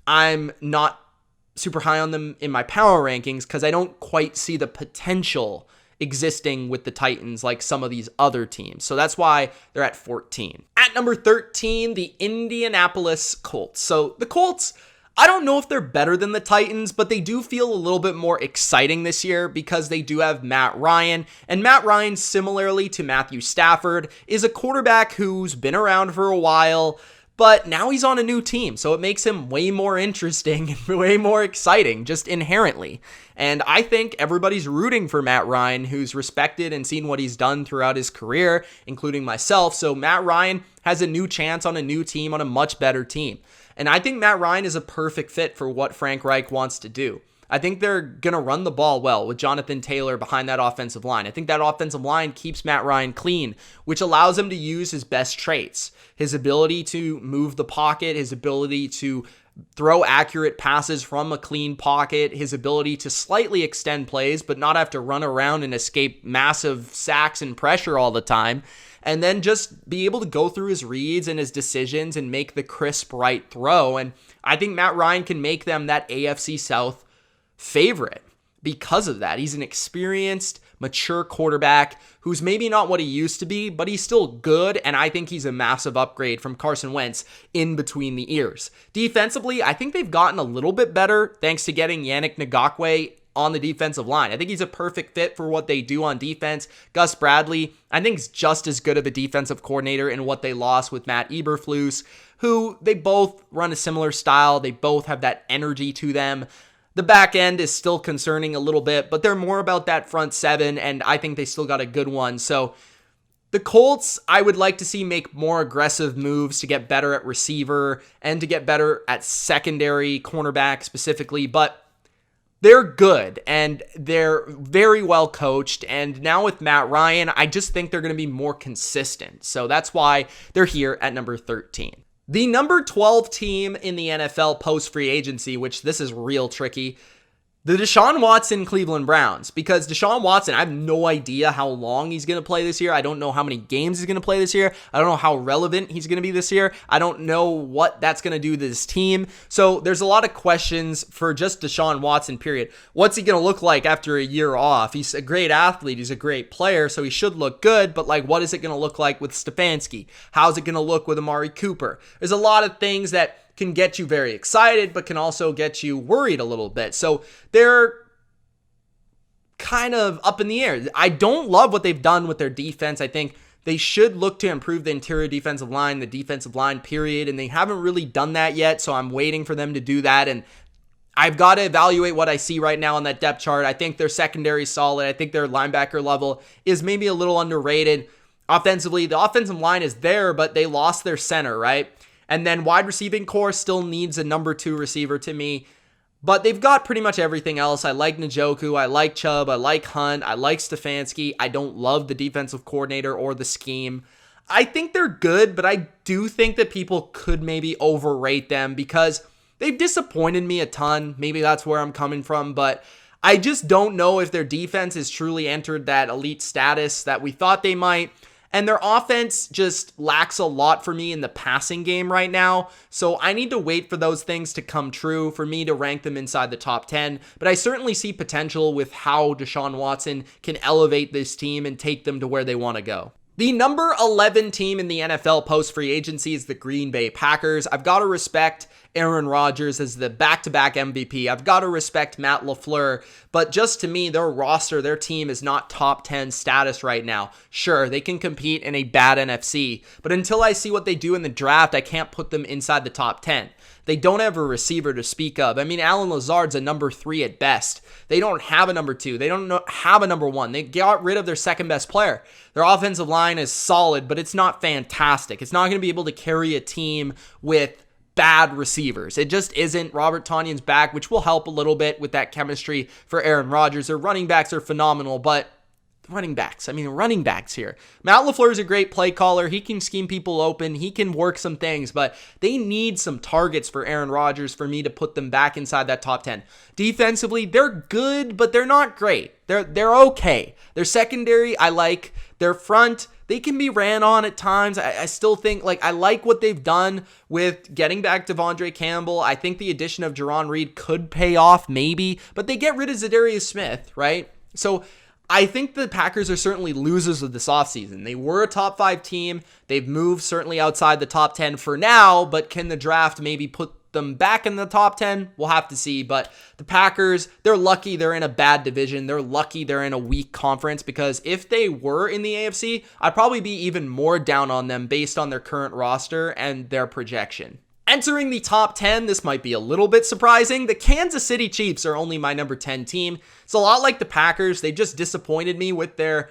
I'm not super high on them in my power rankings, because I don't quite see the potential existing with the Titans like some of these other teams. So that's why they're at 14. At number 13, the Indianapolis Colts. So the Colts, I don't know if they're better than the Titans, but they do feel a little bit more exciting this year because they do have Matt Ryan. And Matt Ryan, similarly to Matthew Stafford, is a quarterback who's been around for a while, But now he's on a new team, so it makes him way more interesting and way more exciting, just inherently. And I think everybody's rooting for Matt Ryan, who's respected and seen what he's done throughout his career, including myself. So Matt Ryan has a new chance on a new team, on a much better team. And I think Matt Ryan is a perfect fit for what Frank Reich wants to do. I think they're going to run the ball well with Jonathan Taylor behind that offensive line. I think that offensive line keeps Matt Ryan clean, which allows him to use his best traits. His ability to move the pocket, his ability to throw accurate passes from a clean pocket, his ability to slightly extend plays but not have to run around and escape massive sacks and pressure all the time, and then just be able to go through his reads and his decisions and make the crisp right throw. And I think Matt Ryan can make them that AFC South favorite because of that. He's an experienced, mature quarterback who's maybe not what he used to be, but he's still good, and I think he's a massive upgrade from Carson Wentz in between the ears. Defensively, I think they've gotten a little bit better thanks to getting Yannick Ngakoue on the defensive line. I think he's a perfect fit for what they do on defense. Gus Bradley, I think, is just as good of a defensive coordinator in what they lost with Matt Eberflus, who they both run a similar style. They both have that energy to them. The back end is still concerning a little bit, but they're more about that front seven, and I think they still got a good one. So the Colts, I would like to see make more aggressive moves to get better at receiver and to get better at secondary cornerback specifically, but they're good and they're very well coached. And now with Matt Ryan, I just think they're going to be more consistent. So that's why they're here at number 13. The number 12 team in the NFL post-free agency, which this is real tricky, the Deshaun Watson Cleveland Browns. Because Deshaun Watson, I have no idea how long he's going to play this year. I don't know how many games he's going to play this year. I don't know how relevant he's going to be this year. I don't know what that's going to do to this team. So there's a lot of questions for just Deshaun Watson, period. What's he going to look like after a year off? He's a great athlete. He's a great player, so he should look good. But what is it going to look like with Stefanski? How's it going to look with Amari Cooper? There's a lot of things that can get you very excited, but can also get you worried a little bit. So they're kind of up in the air. I don't love what they've done with their defense. I think they should look to improve the interior defensive line, the defensive line, period. And they haven't really done that yet. So I'm waiting for them to do that. And I've got to evaluate what I see right now on that depth chart. I think their secondary is solid. I think their linebacker level is maybe a little underrated. Offensively, the offensive line is there, but they lost their center, right? And then wide receiving core still needs a number 2 receiver to me. But they've got pretty much everything else. I like Njoku. I like Chubb. I like Hunt. I like Stefanski. I don't love the defensive coordinator or the scheme. I think they're good, but I do think that people could maybe overrate them because they've disappointed me a ton. Maybe that's where I'm coming from. But I just don't know if their defense has truly entered that elite status that we thought they might. And their offense just lacks a lot for me in the passing game right now. So I need to wait for those things to come true for me to rank them inside the top 10. But I certainly see potential with how Deshaun Watson can elevate this team and take them to where they want to go. The number 11 team in the NFL post-free agency is the Green Bay Packers. I've got to respect Aaron Rodgers as the back-to-back MVP. I've got to respect Matt LaFleur, but just to me, their roster, their team is not top 10 status right now. Sure, they can compete in a bad NFC, but until I see what they do in the draft, I can't put them inside the top 10. They don't have a receiver to speak of. I mean, Allen Lazard's a number 3 at best. They don't have a number 2. They don't have a number 1. They got rid of their second best player. Their offensive line is solid, but it's not fantastic. It's not going to be able to carry a team with bad receivers. It just isn't. Robert Tonyan's back, which will help a little bit with that chemistry for Aaron Rodgers. Their running backs are phenomenal, but running backs here. Matt LaFleur is a great play caller. He can scheme people open. He can work some things, but they need some targets for Aaron Rodgers for me to put them back inside that top 10. Defensively, they're good, but they're not great. They're okay. Their secondary, I like. Their front, they can be ran on at times. I still think, I like what they've done with getting back Devondre Campbell. I think the addition of Jaron Reed could pay off, maybe, but they get rid of Zadarius Smith, right? So I think the Packers are certainly losers of this offseason. They were a top 5 team. They've moved certainly outside the top 10 for now, but can the draft maybe put them back in the top 10? We'll have to see. But the Packers, they're lucky they're in a bad division. They're lucky they're in a weak conference, because if they were in the AFC, I'd probably be even more down on them based on their current roster and their projection. Entering the top 10, this might be a little bit surprising. The Kansas City Chiefs are only my number 10 team. It's a lot like the Packers. They just disappointed me with their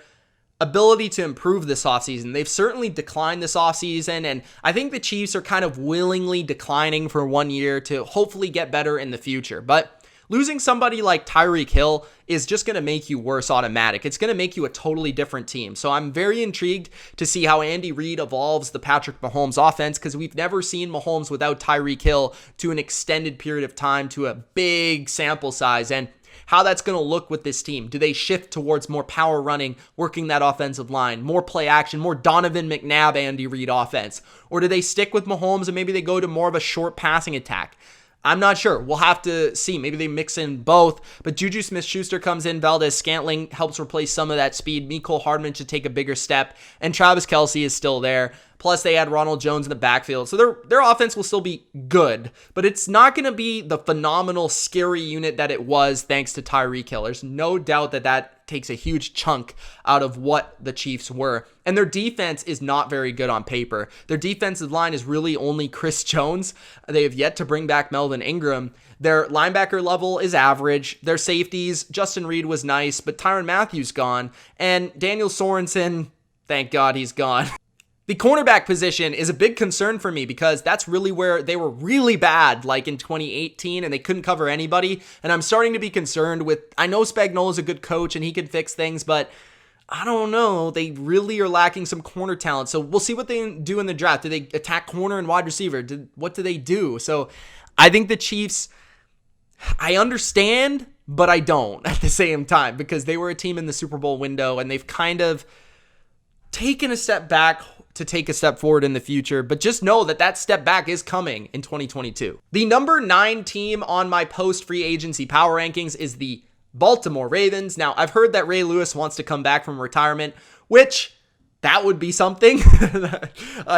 ability to improve this offseason. They've certainly declined this offseason, and I think the Chiefs are kind of willingly declining for 1 year to hopefully get better in the future. But losing somebody like Tyreek Hill is just going to make you worse automatic. It's going to make you a totally different team. So I'm very intrigued to see how Andy Reid evolves the Patrick Mahomes offense, because we've never seen Mahomes without Tyreek Hill to an extended period of time, to a big sample size, and how that's going to look with this team. Do they shift towards more power running, working that offensive line, more play action, more Donovan McNabb, Andy Reid offense? Or do they stick with Mahomes and maybe they go to more of a short passing attack? I'm not sure. We'll have to see. Maybe they mix in both. But Juju Smith-Schuster comes in. Valdez-Scantling helps replace some of that speed. Mecole Hardman should take a bigger step. And Travis Kelce is still there. Plus, they had Ronald Jones in the backfield. So their offense will still be good. But it's not going to be the phenomenal, scary unit that it was thanks to Tyreek Hill. There's no doubt that takes a huge chunk out of what the Chiefs were. And their defense is not very good on paper. Their defensive line is really only Chris Jones. They have yet to bring back Melvin Ingram. Their linebacker level is average. Their safeties, Justin Reed was nice, but Tyrann Mathieu's gone. And Daniel Sorensen, thank God he's gone. The cornerback position is a big concern for me, because that's really where they were really bad, like in 2018, and they couldn't cover anybody. And I'm starting to be concerned with, I know Spagnuolo's a good coach and he can fix things, but I don't know. They really are lacking some corner talent. So we'll see what they do in the draft. Do they attack corner and wide receiver? What do they do? So I think the Chiefs, I understand, but I don't at the same time, because they were a team in the Super Bowl window and they've kind of taken a step back to take a step forward in the future, but just know that step back is coming in 2022. The number 9 team on my post-free agency power rankings is the Baltimore Ravens. Now, I've heard that Ray Lewis wants to come back from retirement, which that would be something.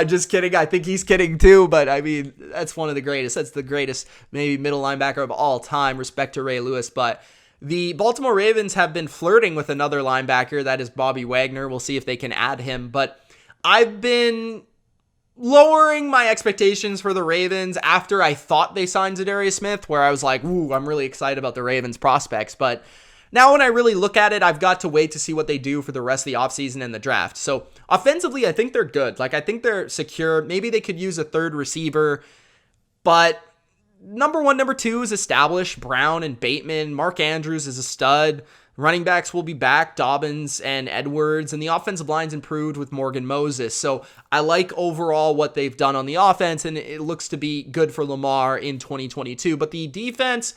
Just kidding. I think he's kidding too, but I mean, that's one of the greatest. That's the greatest, maybe middle linebacker of all time, respect to Ray Lewis. But the Baltimore Ravens have been flirting with another linebacker. That is Bobby Wagner. We'll see if they can add him, but I've been lowering my expectations for the Ravens after I thought they signed Zadarius Smith, where I was like, ooh, I'm really excited about the Ravens prospects. But now when I really look at it, I've got to wait to see what they do for the rest of the offseason and the draft. So offensively, I think they're good. Like, I think they're secure. Maybe they could use a third receiver, but number 1, number 2 is established. Brown and Bateman. Mark Andrews is a stud. Running backs will be back, Dobbins and Edwards, and the offensive line's improved with Morgan Moses. So I like overall what they've done on the offense, and it looks to be good for Lamar in 2022. But the defense,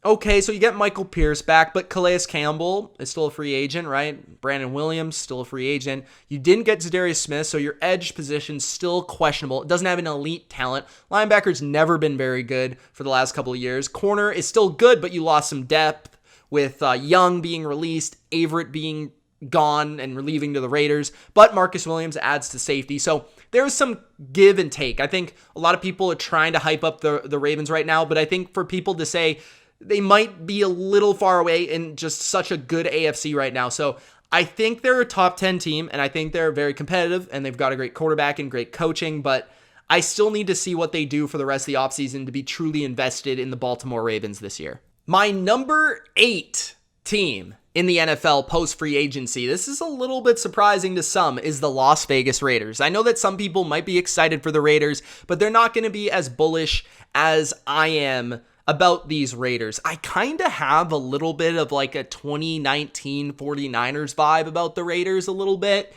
okay, so you get Michael Pierce back, but Calais Campbell is still a free agent, right? Brandon Williams, still a free agent. You didn't get Zadarius Smith, so your edge position's still questionable. It doesn't have an elite talent. Linebacker's never been very good for the last couple of years. Corner is still good, but you lost some depth with Young being released, Averett being gone and relieving to the Raiders, but Marcus Williams adds to safety. So there's some give and take. I think a lot of people are trying to hype up the Ravens right now, but I think for people to say they might be a little far away in just such a good AFC right now. So I think they're a top 10 team, and I think they're very competitive, and they've got a great quarterback and great coaching, but I still need to see what they do for the rest of the offseason to be truly invested in the Baltimore Ravens this year. My number 8 team in the NFL post-free agency, this is a little bit surprising to some, is the Las Vegas Raiders. I know that some people might be excited for the Raiders, but they're not going to be as bullish as I am about these Raiders. I kind of have a little bit of like a 2019 49ers vibe about the Raiders a little bit,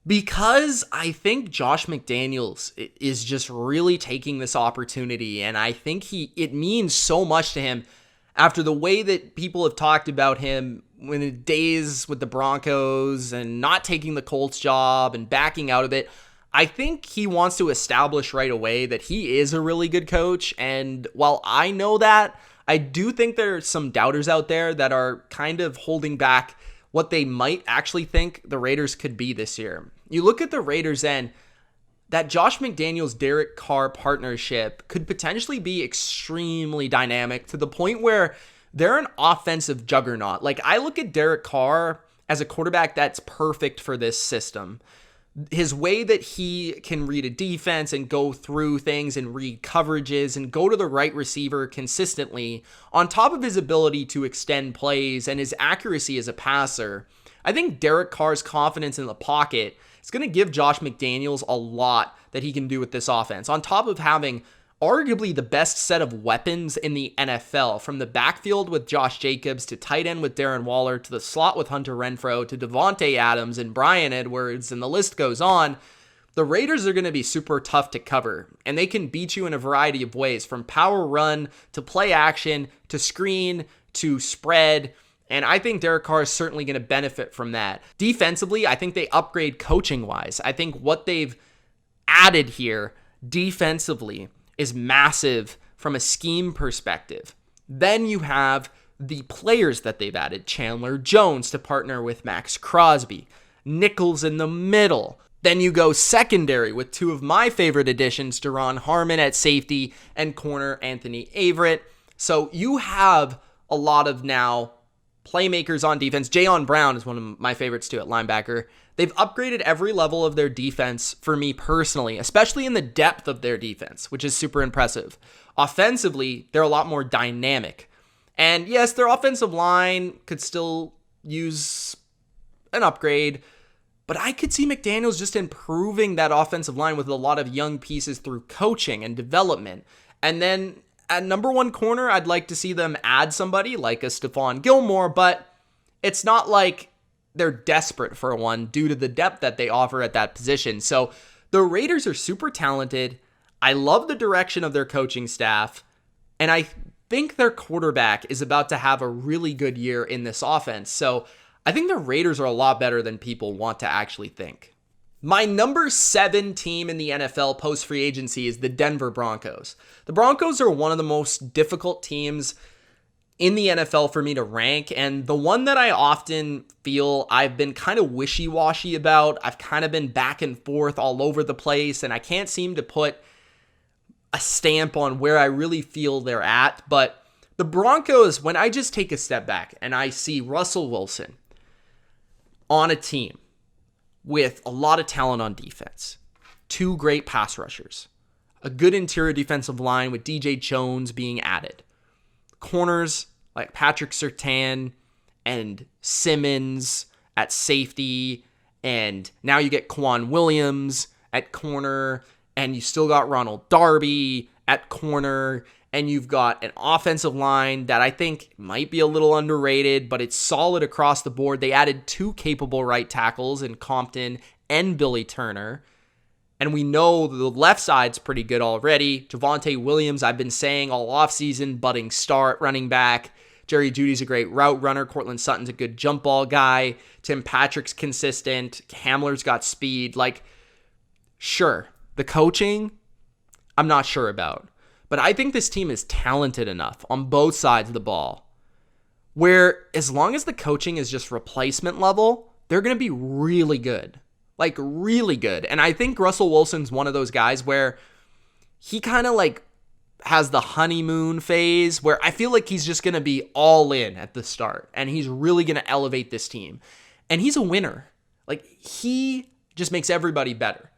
because I think Josh McDaniels is just really taking this opportunity, and I think it means so much to him after the way that people have talked about him in the days with the Broncos and not taking the Colts job and backing out of it. I think he wants to establish right away that he is a really good coach, and while I know that, I do think there are some doubters out there that are kind of holding back what they might actually think the Raiders could be this year. You look at the Raiders and that Josh McDaniels, Derek Carr partnership could potentially be extremely dynamic to the point where they're an offensive juggernaut. Like, I look at Derek Carr as a quarterback that's perfect for this system. His way that he can read a defense and go through things and read coverages and go to the right receiver consistently, on top of his ability to extend plays and his accuracy as a passer, I think Derek Carr's confidence in the pocket is going to give Josh McDaniels a lot that he can do with this offense, on top of having arguably the best set of weapons in the NFL, from the backfield with Josh Jacobs to tight end with Darren Waller to the slot with Hunter Renfrow to Devontae Adams and Bryan Edwards, and the list goes on. The Raiders are going to be super tough to cover, and they can beat you in a variety of ways, from power run to play action to screen to spread, and I think Derek Carr is certainly going to benefit from that. Defensively, I think they upgrade coaching-wise. I think what they've added here defensively is massive from a scheme perspective. Then you have the players that they've added. Chandler Jones to partner with Max Crosby. Nichols in the middle. Then you go secondary with two of my favorite additions, Deron Harmon at safety and corner Anthony Averett. So you have a lot of now playmakers on defense. Jayon Brown is one of my favorites too at linebacker. They've upgraded every level of their defense for me personally, especially in the depth of their defense, which is super impressive. Offensively, they're a lot more dynamic. And yes, their offensive line could still use an upgrade, but I could see McDaniels just improving that offensive line with a lot of young pieces through coaching and development. And then at number one corner, I'd like to see them add somebody like a Stephon Gilmore, but it's not like they're desperate for one due to the depth that they offer at that position. So the Raiders are super talented. I love the direction of their coaching staff, and I think their quarterback is about to have a really good year in this offense. So I think the Raiders are a lot better than people want to actually think. My number 7 team in the NFL post-free agency is the Denver Broncos. The Broncos are one of the most difficult teams in the NFL for me to rank, and the one that I often feel I've been kind of wishy-washy about. I've kind of been back and forth all over the place, and I can't seem to put a stamp on where I really feel they're at. But the Broncos, when I just take a step back and I see Russell Wilson on a team with a lot of talent on defense, 2 great pass rushers, a good interior defensive line with DJ Jones being added, corners like Patrick Surtain and Simmons at safety, and now you get Quan Williams at corner, and you still got Ronald Darby at corner, and you've got an offensive line that I think might be a little underrated, but it's solid across the board. They added 2 capable right tackles in Compton and Billy Turner. And we know the left side's pretty good already. Javonte Williams, I've been saying all offseason, budding star at running back. Jerry Jeudy's a great route runner. Cortland Sutton's a good jump ball guy. Tim Patrick's consistent. Hamler's got speed. Like, sure, the coaching, I'm not sure about. But I think this team is talented enough on both sides of the ball where as long as the coaching is just replacement level, they're going to be really good. Like, really good. And I think Russell Wilson's one of those guys where he kind of like has the honeymoon phase where I feel like he's just going to be all in at the start and he's really going to elevate this team. And he's a winner. Like, he just makes everybody better.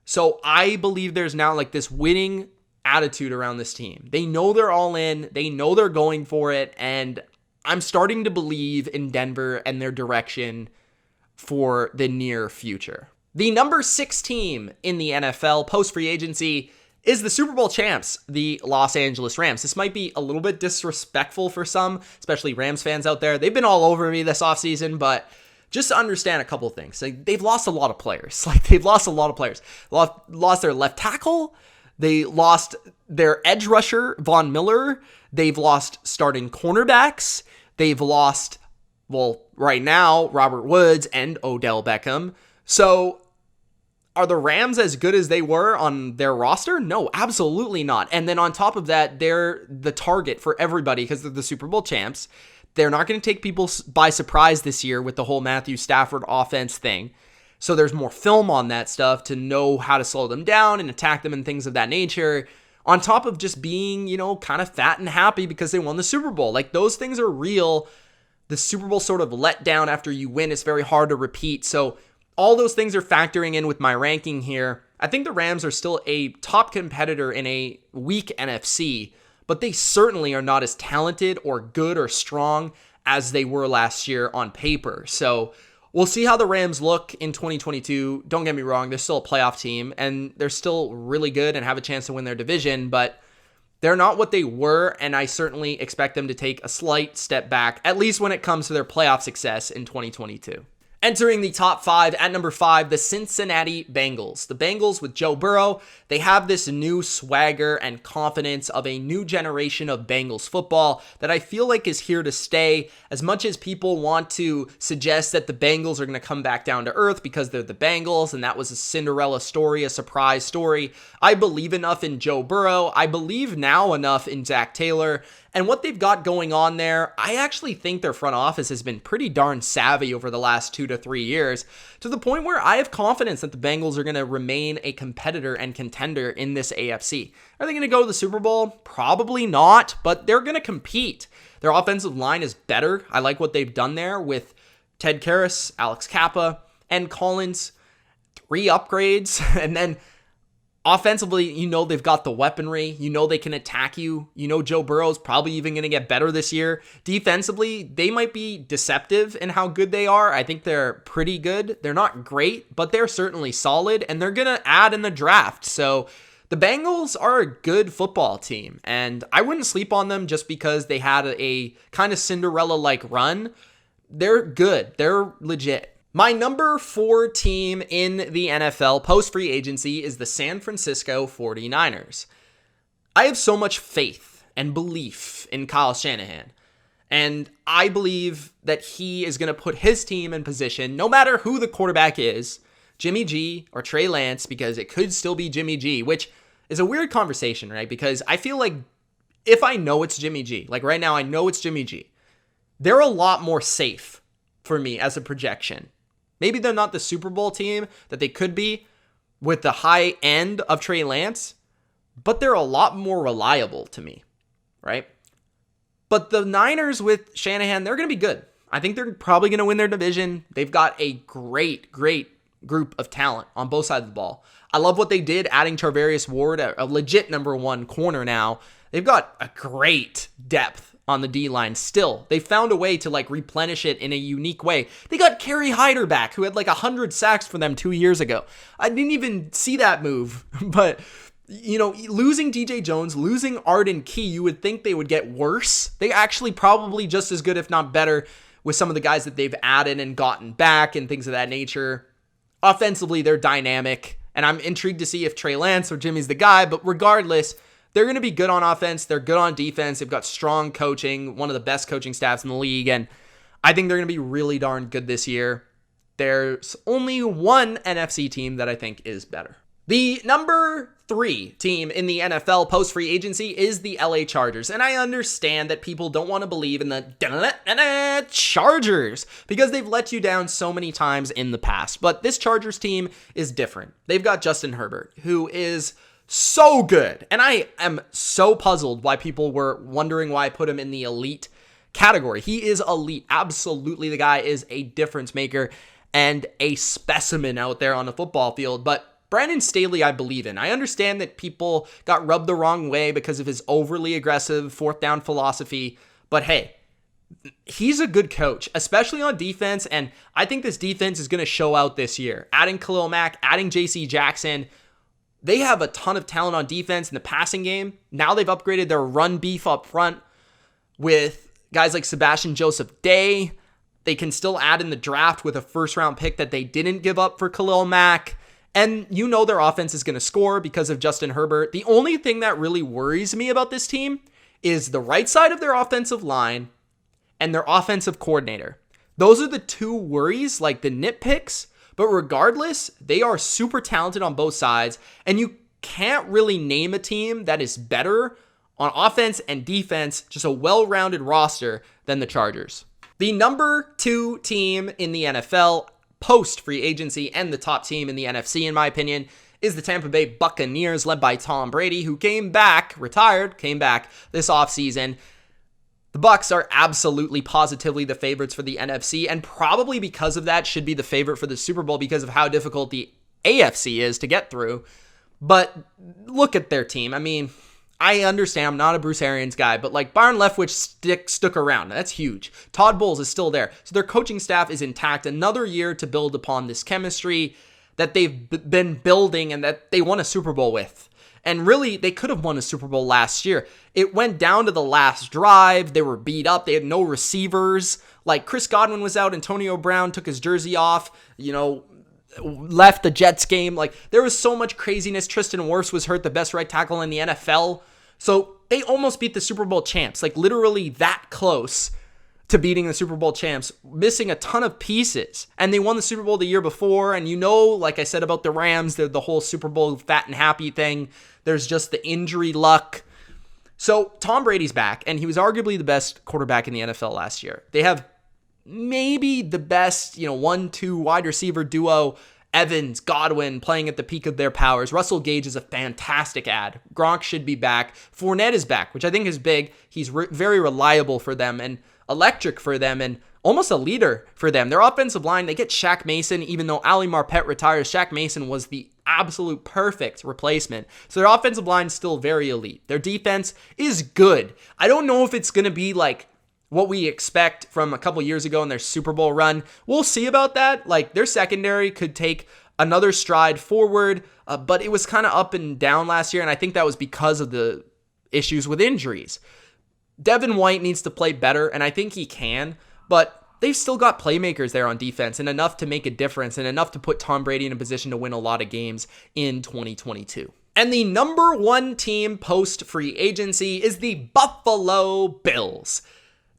So I believe there's now like this winning attitude around this team. They know they're all in. They know they're going for it. And I'm starting to believe in Denver and their direction for the near future. The number 6 team in the NFL post-free agency is the Super Bowl champs, the Los Angeles Rams. This might be a little bit disrespectful for some, especially Rams fans out there. They've been all over me this offseason, but just to understand a couple things. Like, they've lost a lot of players. Lost their left tackle. They lost their edge rusher, Von Miller. They've lost starting cornerbacks. They've lost, well, right now, Robert Woods and Odell Beckham. So are the Rams as good as they were on their roster? No, absolutely not. And then on top of that, they're the target for everybody because they're the Super Bowl champs. They're not going to take people by surprise this year with the whole Matthew Stafford offense thing. So there's more film on that stuff to know how to slow them down and attack them and things of that nature. On top of just being, kind of fat and happy because they won the Super Bowl. Like, those things are real. The Super Bowl sort of let down after you win. It's very hard to repeat. So all those things are factoring in with my ranking here. I think the Rams are still a top competitor in a weak NFC, but they certainly are not as talented or good or strong as they were last year on paper. So we'll see how the Rams look in 2022. Don't get me wrong, they're still a playoff team, and they're still really good and have a chance to win their division, but they're not what they were, and I certainly expect them to take a slight step back, at least when it comes to their playoff success in 2022. Entering the top 5, at number 5, the Cincinnati Bengals. The Bengals with Joe Burrow, they have this new swagger and confidence of a new generation of Bengals football that I feel like is here to stay. As much as people want to suggest that the Bengals are going to come back down to earth because they're the Bengals and that was a Cinderella story, a surprise story, I believe enough in Joe Burrow. I believe now enough in Zach Taylor. And what they've got going on there, I actually think their front office has been pretty darn savvy over the last 2 to 3 years, to the point where I have confidence that the Bengals are going to remain a competitor and contender in this AFC. Are they going to go to the Super Bowl? Probably not, but they're going to compete. Their offensive line is better. I like what they've done there with Ted Karras, Alex Kappa, and Collins. 3 upgrades, and then offensively, they've got the weaponry. They can attack you. Joe Burrow's probably even going to get better this year. Defensively, they might be deceptive in how good they are. I think they're pretty good. They're not great, but they're certainly solid, and they're going to add in the draft. So the Bengals are a good football team, and I wouldn't sleep on them just because they had a kind of Cinderella-like run. They're good. They're legit. My number 4 team in the NFL post-free agency is the San Francisco 49ers. I have so much faith and belief in Kyle Shanahan, and I believe that he is going to put his team in position, no matter who the quarterback is, Jimmy G or Trey Lance, because it could still be Jimmy G, which is a weird conversation, right? Because I feel like if I know it's Jimmy G, like right now I know it's Jimmy G, they're a lot more safe for me as a projection. Maybe they're not the Super Bowl team that they could be with the high end of Trey Lance, but they're a lot more reliable to me, right? But the Niners with Shanahan, they're going to be good. I think they're probably going to win their division. They've got a great group of talent on both sides of the ball. I love what they did adding Charvarius Ward, a legit number 1 corner now. They've got a great depth on the D-line still. They found a way to replenish it in a unique way. They got Kerry Hyder back, who had 100 sacks for them 2 years ago. I didn't even see that move, but losing DJ Jones, losing Arden Key, you would think they would get worse. They actually probably just as good, if not better, with some of the guys that they've added and gotten back and things of that nature. Offensively, they're dynamic, and I'm intrigued to see if Trey Lance or Jimmy's the guy, but regardless, they're going to be good on offense. They're good on defense. They've got strong coaching, one of the best coaching staffs in the league, and I think they're going to be really darn good this year. There's only one NFC team that I think is better. The number 3 team in the NFL post-free agency is the LA Chargers, and I understand that people don't want to believe in the Chargers because they've let you down so many times in the past, but this Chargers team is different. They've got Justin Herbert, who is so good. And I am so puzzled why people were wondering why I put him in the elite category. He is elite. Absolutely. The guy is a difference maker and a specimen out there on the football field. But Brandon Staley, I believe in. I understand that people got rubbed the wrong way because of his overly aggressive 4th down philosophy. But hey, he's a good coach, especially on defense. And I think this defense is going to show out this year. Adding Khalil Mack, adding JC Jackson. They have a ton of talent on defense in the passing game. Now they've upgraded their run beef up front with guys like Sebastian Joseph Day. They can still add in the draft with a 1st-round pick that they didn't give up for Khalil Mack. And their offense is going to score because of Justin Herbert. The only thing that really worries me about this team is the right side of their offensive line and their offensive coordinator. Those are the 2 worries, the nitpicks. But regardless, they are super talented on both sides, and you can't really name a team that is better on offense and defense, just a well-rounded roster, than the Chargers. The number 2 team in the NFL post free agency and the top team in the NFC, in my opinion, is the Tampa Bay Buccaneers, led by Tom Brady, who came back this offseason. The Bucs are absolutely positively the favorites for the NFC, and probably because of that should be the favorite for the Super Bowl because of how difficult the AFC is to get through. But look at their team. I mean, I understand I'm not a Bruce Arians guy, but like Byron Leftwich stuck around. That's huge. Todd Bowles is still there. So their coaching staff is intact. Another year to build upon this chemistry that they've been building and that they won a Super Bowl with. And really, they could have won a Super Bowl last year. It went down to the last drive. They were beat up. They had no receivers. Like Chris Godwin was out. Antonio Brown took his jersey off, left the Jets game. Like there was so much craziness. Tristan Wirfs was hurt, the best right tackle in the NFL. So they almost beat the Super Bowl champs, like literally that close to beating the Super Bowl champs, missing a ton of pieces. And they won the Super Bowl the year before. And like I said about the Rams, they're the whole Super Bowl fat and happy thing. There's just the injury luck. So Tom Brady's back, and he was arguably the best quarterback in the NFL last year. They have maybe the best, 1-2 wide receiver duo, Evans, Godwin playing at the peak of their powers. Russell Gage is a fantastic add. Gronk should be back. Fournette is back, which I think is big. He's very reliable for them and electric for them and almost a leader for them. Their offensive line, they get Shaq Mason, even though Ali Marpet retires. Shaq Mason was the absolute perfect replacement. So their offensive line is still very elite. Their defense is good. I don't know if it's going to be like what we expect from a couple years ago in their Super Bowl run. We'll see about that. Like their secondary could take another stride forward, but it was kind of up and down last year, and I think that was because of the issues with injuries. Devin White needs to play better, and I think he can, but they've still got playmakers there on defense and enough to make a difference and enough to put Tom Brady in a position to win a lot of games in 2022. And the number one team post-free agency is the Buffalo Bills.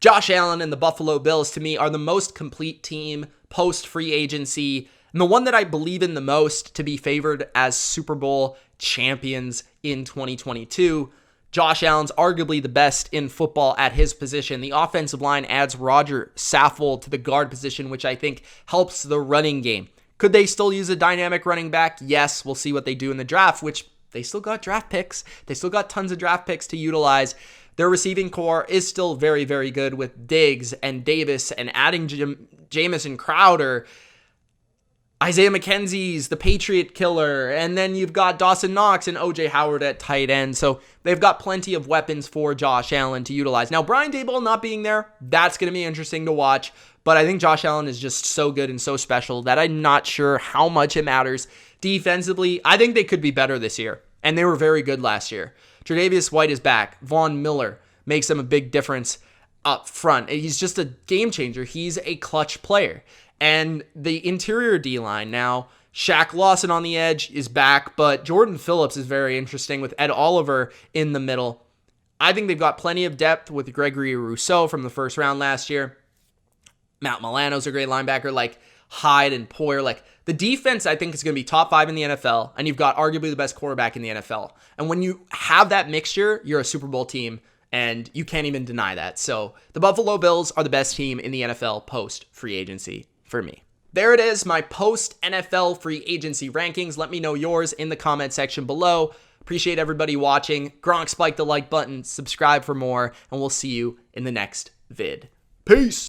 Josh Allen and the Buffalo Bills, to me, are the most complete team post-free agency and the one that I believe in the most to be favored as Super Bowl champions in 2022. Josh Allen's arguably the best in football at his position. The offensive line adds Roger Saffold to the guard position, which I think helps the running game. Could they still use a dynamic running back? Yes, we'll see what they do in the draft, which they still got draft picks. They still got tons of draft picks to utilize. Their receiving core is still very, very good with Diggs and Davis and adding Jamison Crowder. Isaiah McKenzie's the Patriot killer, and then you've got Dawson Knox and OJ Howard at tight end. So they've got plenty of weapons for Josh Allen to utilize. Now, Brian Daboll not being there, that's going to be interesting to watch, but I think Josh Allen is just so good and so special that I'm not sure how much it matters. Defensively, I think they could be better this year, and they were very good last year. Tre'Davious White is back. Von Miller makes them a big difference up front. He's just a game changer. He's a clutch player. And the interior D-line now, Shaq Lawson on the edge is back, but Jordan Phillips is very interesting with Ed Oliver in the middle. I think they've got plenty of depth with Gregory Rousseau from the first round last year. Matt Milano's a great linebacker, like Hyde and Poyer. Like the defense, I think, is going to be top 5 in the NFL, and you've got arguably the best quarterback in the NFL. And when you have that mixture, you're a Super Bowl team, and you can't even deny that. So the Buffalo Bills are the best team in the NFL post-free agency for me. There it is, my post-NFL free agency rankings. Let me know yours in the comment section below. Appreciate everybody watching. Gronk, spike the like button, subscribe for more, and we'll see you in the next vid. Peace!